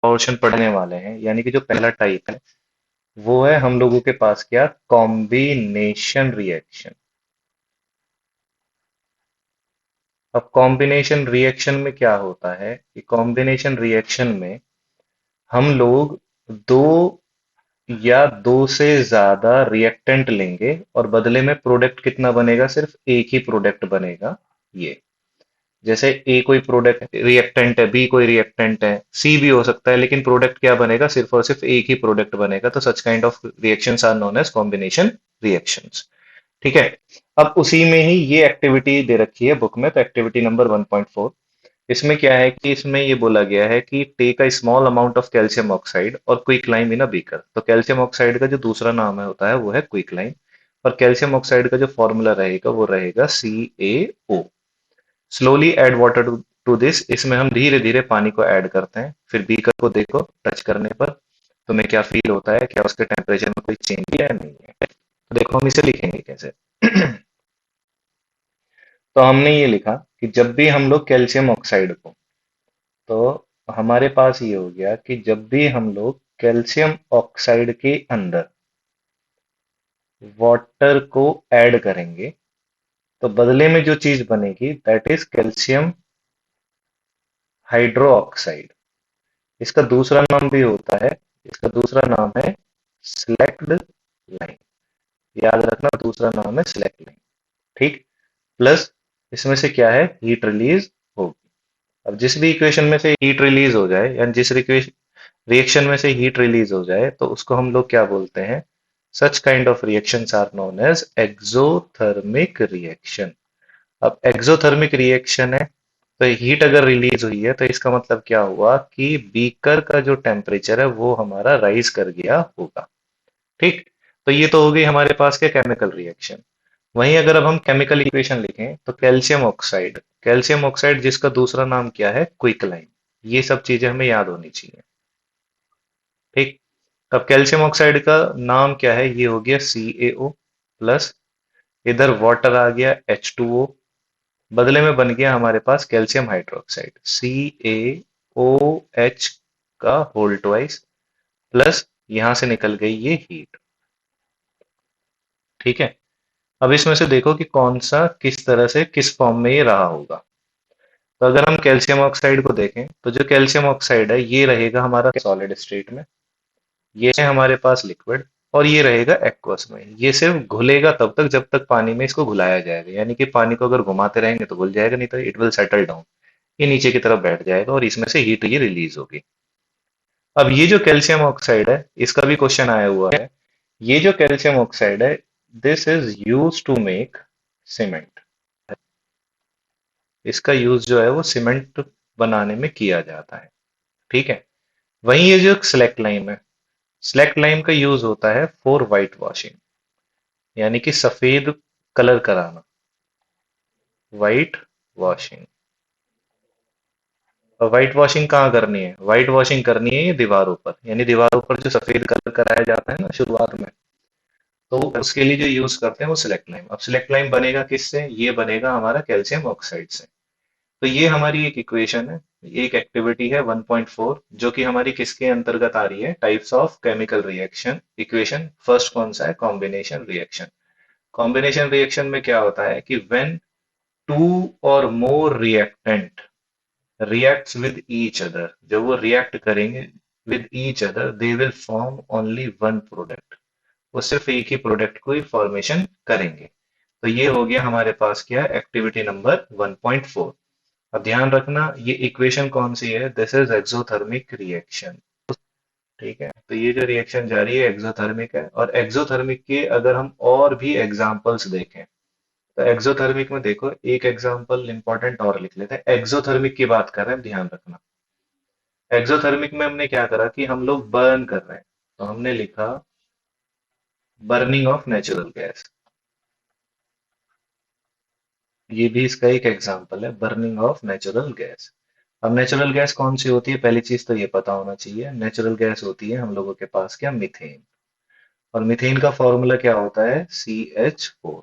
Portion पढ़ने वाले हैं, यानी कि जो पहला टाइप है वो है हम लोगों के पास क्या, कॉम्बिनेशन रिएक्शन। अब कॉम्बिनेशन रिएक्शन में क्या होता है कि कॉम्बिनेशन रिएक्शन में हम लोग दो या दो से ज्यादा रिएक्टेंट लेंगे और बदले में प्रोडक्ट कितना बनेगा, सिर्फ एक ही प्रोडक्ट बनेगा। ये जैसे ए कोई प्रोडक्ट रिएक्टेंट है, बी कोई रिएक्टेंट है, सी भी हो सकता है, लेकिन प्रोडक्ट क्या बनेगा, सिर्फ और सिर्फ एक ही प्रोडक्ट बनेगा। तो such kind of reactions are known as combination reactions. ठीक है। अब उसी में ही ये एक्टिविटी दे रखी है बुक में, तो एक्टिविटी नंबर 1.4, इसमें क्या है कि इसमें ये बोला गया है कि take a small amount of calcium oxide और क्विकलाइम इन अ बीकर। तो कैल्शियम ऑक्साइड का जो दूसरा नाम है होता है वो है क्विकलाइम, और कैल्शियम ऑक्साइड का जो फॉर्मूला रहेगा वो रहेगा CaO। Slowly add water to this, इसमें हम धीरे धीरे पानी को ऐड करते हैं। फिर बीकर को देखो, टच करने पर तुम्हें क्या फील होता है, क्या उसके टेम्परेचर में कोई चेंज है या नहीं है। तो देखो हम इसे लिखेंगे कैसे। तो हमने ये लिखा कि जब भी हम लोग कैल्शियम ऑक्साइड को, तो हमारे पास ये हो गया कि जब भी हम लोग कैल्शियम ऑक्साइड के अंदर वाटर को ऐड करेंगे तो बदले में जो चीज बनेगी that is calcium hydro oxide. इसका दूसरा नाम भी होता है, इसका दूसरा नाम है सिलेक्ट लाइन। याद रखना, दूसरा नाम है सिलेक्ट लाइन। ठीक। प्लस इसमें से क्या है, हीट रिलीज होगी। अब जिस भी इक्वेशन में से हीट रिलीज हो जाए, या जिस रिएक्शन में से हीट रिलीज हो जाए, तो उसको हम लोग क्या बोलते हैं, such kind of reactions are known as exothermic reaction. अब एक्सोथर्मिक रिएक्शन है, तो हीट अगर रिलीज हुई है तो इसका मतलब क्या हुआ कि बीकर का जो टेम्परेचर है वो हमारा राइज कर गया होगा। ठीक। तो ये तो हो गई हमारे पास क्या, केमिकल रिएक्शन। वहीं अगर अब हम केमिकल इक्वेशन लिखें तो कैल्शियम ऑक्साइड जिसका दूसरा नाम क्या है, क्विकलाइन। ये सब चीजें हमें याद होनी चाहिए। ठीक। अब कैल्शियम ऑक्साइड का नाम क्या है, ये हो गया CaO प्लस, इधर वाटर आ गया H2O, बदले में बन गया हमारे पास कैल्शियम हाइड्रोक्साइड CaOH का होल ट्वाइस, प्लस यहां से निकल गई ये हीट। ठीक है। अब इसमें से देखो कि कौन सा किस तरह से किस फॉर्म में ये रहा होगा। तो अगर हम कैल्शियम ऑक्साइड को देखें तो जो कैल्शियम ऑक्साइड है ये रहेगा हमारा सॉलिड स्टेट में, ये है हमारे पास लिक्विड, और ये रहेगा एक्वस में। ये सिर्फ घुलेगा तब तक जब तक पानी में इसको घुलाया जाएगा, यानी कि पानी को अगर घुमाते रहेंगे तो घुल जाएगा, नहीं तो इट विल सेटल डाउन, ये नीचे की तरफ बैठ जाएगा और इसमें से हीट ये रिलीज होगी। अब ये जो कैल्शियम ऑक्साइड है, इसका भी क्वेश्चन आया हुआ है। ये जो कैल्शियम ऑक्साइड है, this is use to make cement. इसका यूज जो है वो सीमेंट बनाने में किया जाता है। ठीक है। वहीं ये जो स्लैक लाइम है, स्लैक लाइम का यूज होता है फॉर वाइट वॉशिंग, यानी कि सफेद कलर कराना, वाइट वॉशिंग। और वाइट वॉशिंग कहाँ करनी है, वाइट वॉशिंग करनी है ये दीवारों पर, यानी दीवारों पर जो सफेद कलर कराया जाता है ना शुरुआत में, तो उसके लिए जो यूज करते हैं वो सिलेक्ट लाइम। अब सिलेक्ट लाइम बनेगा किससे, ये बनेगा हमारा कैल्शियम ऑक्साइड से। तो ये हमारी एक इक्वेशन है, एक एक्टिविटी है 1.4, जो कि हमारी किसके अंतर्गत आ रही है, types of chemical reaction equation. First कौन सा है, कॉम्बिनेशन रिएक्शन। कॉम्बिनेशन रिएक्शन में क्या होता है कि व्हेन टू और मोर reactant reacts with each other, जब वो रिएक्ट करेंगे with each other, they will form only one product, वो सिर्फ एक ही प्रोडक्ट को ही फॉर्मेशन करेंगे। तो ये हो गया हमारे पास क्या, एक्टिविटी नंबर 1.4। अब ध्यान रखना ये इक्वेशन कौन सी है, दिस इज एक्सोथर्मिक रिएक्शन। ठीक है। तो ये जो रिएक्शन जा रही है एक्सोथर्मिक है, और एक्सोथर्मिक के अगर हम और भी एग्जांपल्स देखें तो एक्सोथर्मिक में देखो एक एग्जांपल इंपॉर्टेंट और लिख लेते हैं। एक्सोथर्मिक की बात कर रहे हैं, ध्यान रखना। एक्सोथर्मिक में हमने क्या करा कि हम लोग बर्न कर रहे हैं, तो हमने लिखा बर्निंग ऑफ नेचुरल गैस। ये भी इसका एक एग्जांपल है, बर्निंग ऑफ नेचुरल गैस। अब नेचुरल गैस कौन सी होती है, पहली चीज तो ये पता होना चाहिए, नेचुरल गैस होती है हम लोगों के पास क्या, मीथेन। और मीथेन का फॉर्मूला क्या होता है, CH4।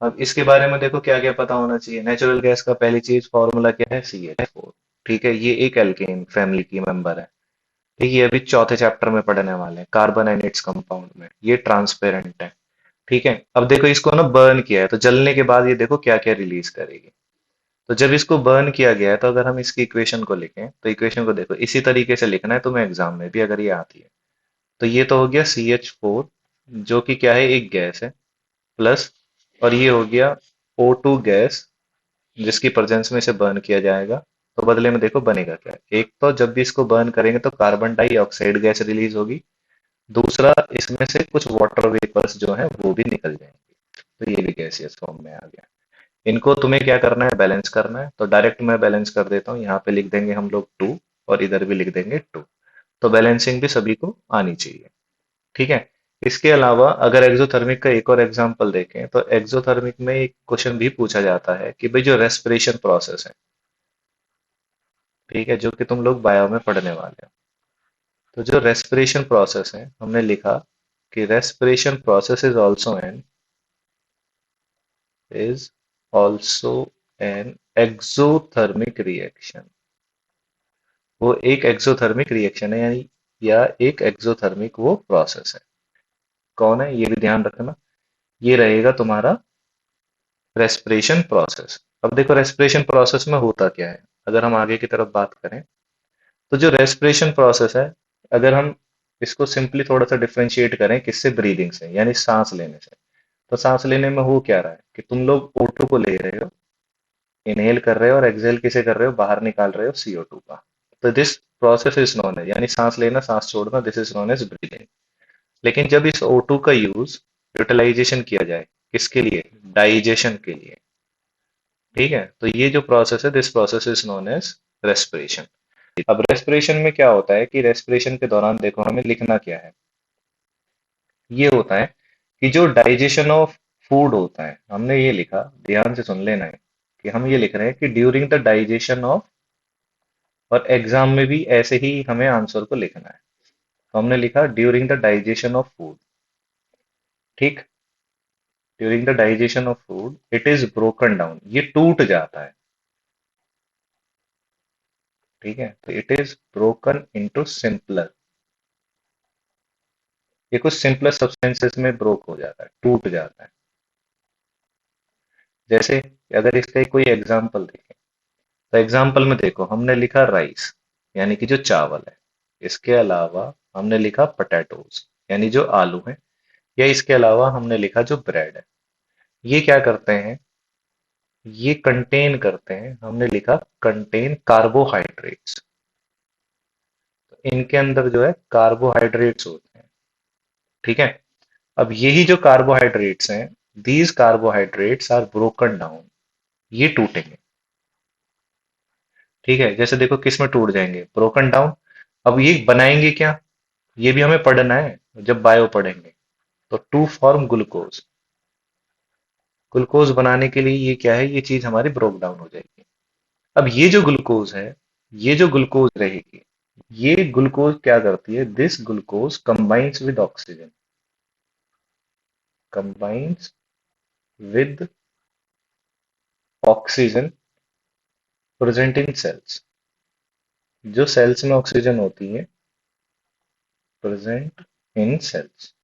अब इसके बारे में देखो क्या क्या पता होना चाहिए। नेचुरल गैस का पहली चीज फॉर्मूला क्या है, CH4। ठीक है, ये एक एल्केन फैमिली की मेंबर है। ठीक है, ये अभी चौथे चैप्टर में पढ़ने वाले हैं, कार्बन एंड इट्स कंपाउंड में। ये ट्रांसपेरेंट है। ठीक है, अब देखो इसको ना बर्न किया है, तो जलने के बाद ये देखो क्या क्या रिलीज करेगी। तो जब इसको बर्न किया गया है, तो अगर हम इसकी इक्वेशन को लिखें, तो इक्वेशन को देखो इसी तरीके से लिखना है तुम्हें एग्जाम में भी, अगर ये आती है। तो ये तो हो गया CH4, जो कि क्या है, एक गैस है, प्लस, और ये हो गया O2 गैस, जिसकी प्रेजेंस में इसे बर्न किया जाएगा। तो बदले में देखो बनेगा क्या, एक तो जब भी इसको बर्न करेंगे तो कार्बन डाइऑक्साइड गैस रिलीज होगी, दूसरा इसमें से कुछ वाटर वेपर्स जो है वो भी निकल जाएंगे। तो ये भी गैसियस फॉर्म में आ गया। इनको तुम्हें क्या करना है, बैलेंस करना है। तो डायरेक्ट मैं बैलेंस कर देता हूँ, यहाँ पे लिख देंगे हम लोग 2, और इधर भी लिख देंगे 2। तो बैलेंसिंग भी सभी को आनी चाहिए। ठीक है। इसके अलावा अगर एक्सोथर्मिक का एक और एग्जांपल देखें, तो एक्सोथर्मिक में एक क्वेश्चन भी पूछा जाता है कि भाई जो रेस्पिरेशन प्रोसेस है, ठीक है, जो कि तुम लोग बायो में पढ़ने वाले हो, तो जो रेस्पिरेशन प्रोसेस है, हमने लिखा कि respiration process is also an exothermic reaction. वो एक एक्सोथर्मिक रिएक्शन है, यानी या एक एक्सोथर्मिक वो प्रोसेस है। कौन है, ये भी ध्यान रखना। ये रहेगा तुम्हारा रेस्पिरेशन प्रोसेस। अब देखो रेस्पिरेशन प्रोसेस में होता क्या है, अगर हम आगे की तरफ बात करें, तो जो रेस्पिरेशन प्रोसेस है, अगर हम इसको सिंपली थोड़ा सा डिफरेंशिएट करें, किससे, ब्रीदिंग से, यानी सांस लेने से। तो सांस लेने में हो क्या रहा है कि तुम लोग O2 को ले रहे हो, इनहेल कर रहे हो, और एक्सहेल किसे कर रहे हो, बाहर निकाल रहे हो CO2 का। तो दिस प्रोसेस इज नोन है, यानी सांस लेना सांस छोड़ना, this is known as breathing. लेकिन जब इस O2 का यूज, यूटिलाइजेशन किया जाए, किसके लिए, डाइजेशन के लिए, ठीक है, तो ये जो प्रोसेस है, this process is known as respiration. अब रेस्पिरेशन में क्या होता है कि रेस्पिरेशन के दौरान देखो हमें लिखना क्या है, ये होता है कि जो डाइजेशन ऑफ फूड होता है, हमने ये लिखा, ध्यान से सुन लेना है, कि हम ये लिख रहे हैं कि ड्यूरिंग द डाइजेशन ऑफ, और एग्जाम में भी ऐसे ही हमें आंसर को लिखना है। तो हमने लिखा during the digestion of food. ठीक, during the digestion of food it is broken down, ये टूट जाता है। ठीक है, तो it is broken into simpler, ये कुछ सिंपलर सब्सटेंसेस में ब्रोक हो जाता है, टूट जाता है। जैसे अगर इसका कोई एग्जाम्पल देखें, तो एग्जाम्पल में देखो हमने लिखा राइस, यानी कि जो चावल है। इसके अलावा हमने लिखा पोटैटोज, यानी जो आलू है। या इसके अलावा हमने लिखा जो ब्रेड है। ये क्या करते हैं, ये कंटेन करते हैं, हमने लिखा कंटेन कार्बोहाइड्रेट्स। तो इनके अंदर जो है कार्बोहाइड्रेट्स होते हैं। ठीक है। अब यही जो कार्बोहाइड्रेट्स हैं, these carbohydrates are broken down, ये टूटेंगे। ठीक है, जैसे देखो किस में टूट जाएंगे, ब्रोकन डाउन। अब ये बनाएंगे क्या, ये भी हमें पढ़ना है जब बायो पढ़ेंगे। तो टू फॉर्म ग्लूकोज, ग्लूकोज बनाने के लिए ये क्या है, ये चीज हमारी ब्रोक डाउन हो जाएगी। अब ये जो ग्लूकोज है, ये जो ग्लूकोज रहेगी, ये ग्लूकोज क्या करती है, this glucose combines with oxygen, combines with oxygen present in cells, जो सेल्स में ऑक्सीजन होती है, प्रेजेंट इन सेल्स।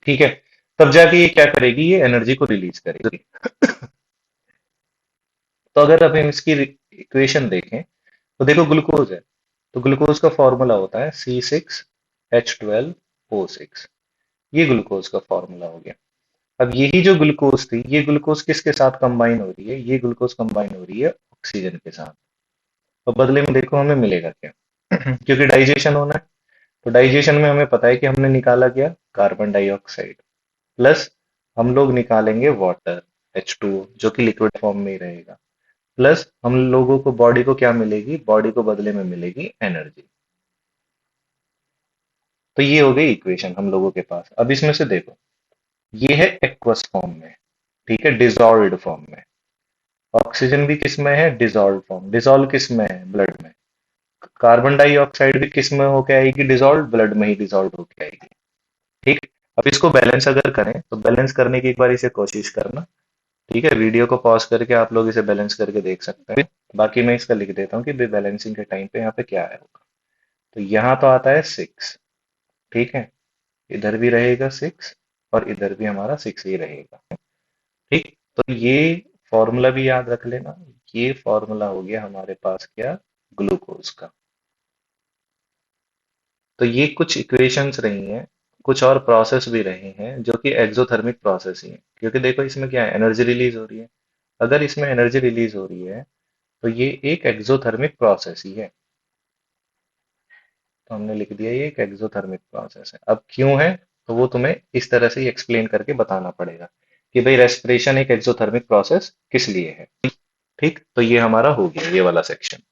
ठीक है, तब जाके ये क्या करेगी, ये एनर्जी को रिलीज करेगी। तो अगर अब हम इसकी इक्वेशन देखें, तो देखो ग्लूकोज है, तो ग्लूकोज का फॉर्मूला होता है C6H12O6। ये ग्लूकोज का फॉर्मूला हो गया। अब यही जो ग्लूकोज थी, ये ग्लूकोज किसके साथ कंबाइन हो रही है, ये ग्लूकोज कंबाइन हो रही है ऑक्सीजन के साथ। तो बदले में देखो हमें मिलेगा क्या, क्योंकि डाइजेशन होना है। तो डाइजेशन में हमें पता है कि हमने निकाला क्या, कार्बन डाइऑक्साइड, प्लस हम लोग निकालेंगे वाटर, H2O, जो कि लिक्विड फॉर्म में ही रहेगा। प्लस हम लोगों को बॉडी को क्या मिलेगी, बॉडी को बदले में मिलेगी एनर्जी। तो ये हो गई इक्वेशन हम लोगों के पास। अब इसमें से देखो, ये है एक्वस फॉर्म में, ठीक है, डिजॉल्व्ड फॉर्म में। ऑक्सीजन भी किस में है, डिजॉल्व फॉर्म, डिजॉल्व किस में है, ब्लड में। कार्बन डाइऑक्साइड भी किस में होके आएगी, डिजॉल्व, ब्लड में ही डिजॉल्व होके आएगी। ठीक। अब इसको बैलेंस अगर करें, तो बैलेंस करने की एक बार इसे कोशिश करना। ठीक है, वीडियो को पॉज करके आप लोग इसे बैलेंस करके देख सकते हैं। बाकी मैं इसका लिख देता हूँ कि बैलेंसिंग के टाइम पे यहाँ पे क्या है होगा। तो यहाँ तो आता है 6। ठीक है, इधर भी रहेगा 6 और इधर भी हमारा 6 ही रहेगा। ठीक, तो ये फॉर्मूला भी याद रख लेना। ये फॉर्मूला हो गया हमारे पास क्या, ग्लूकोज का। तो ये कुछ इक्वेशंस रही हैं, कुछ और प्रोसेस भी रहे हैं जो कि एक्सोथर्मिक प्रोसेस ही है, क्योंकि देखो इसमें क्या है, एनर्जी रिलीज हो रही है। अगर इसमें एनर्जी रिलीज हो रही है तो ये एक एक्सोथर्मिक प्रोसेस ही है। तो हमने लिख दिया ये एक एक्सोथर्मिक प्रोसेस है। अब क्यों है, तो वो तुम्हें इस तरह से ही एक्सप्लेन करके बताना पड़ेगा कि भाई रेस्पिरेशन एक एक्सोथर्मिक प्रोसेस किस लिए है। ठीक, तो ये हमारा हो गया ये वाला सेक्शन।